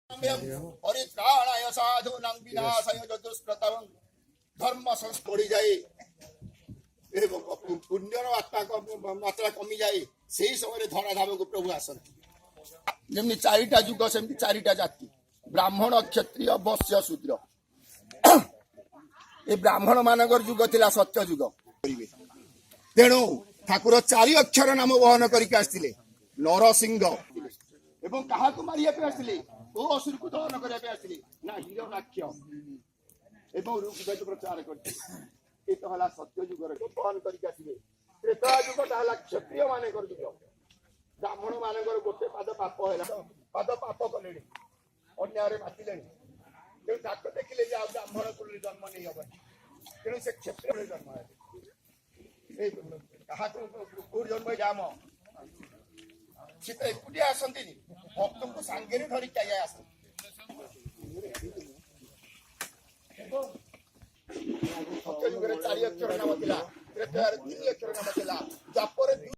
परित्राणाय साधूनां विनाशाय चतुष्कृतं धर्म संस्कृति जाए पुण्यर मात्रा कमी जाए से समय धराधाम को प्रभु आसती जमी चारिटा जुग सेमती चारिटा जाति ब्राह्मण क्षत्रिय वैश्य शूद्र ए ब्राह्मण मानकर जुग थिला सत्य जुग तेणु ठाकुर चारि अक्षर नाम वहन करके आसते नरसिंह एवं क्या मारिया आसते ओ असुर को दहन करने आसते ना हिरणाक्ष एवं ऋग्वेद प्रचार करते सत्य जुगर दहन करके आसते त्रेता जुगटा है क्षत्रिय मान जुग ब्राह्मण मान गोटे पाद पाप है पाद पाप कले अन्याय बातिले तेणु देखिले ब्राह्मण कुल जन्म नहीं हम तेणु से क्षेत्र जन्म है जन्म जाम सी तो एकुटिया आसती भक्त को सांगे धरिक आस सत्य जुगे 4 अक्षर नाम था त्रेता 3 अक्षर नाम था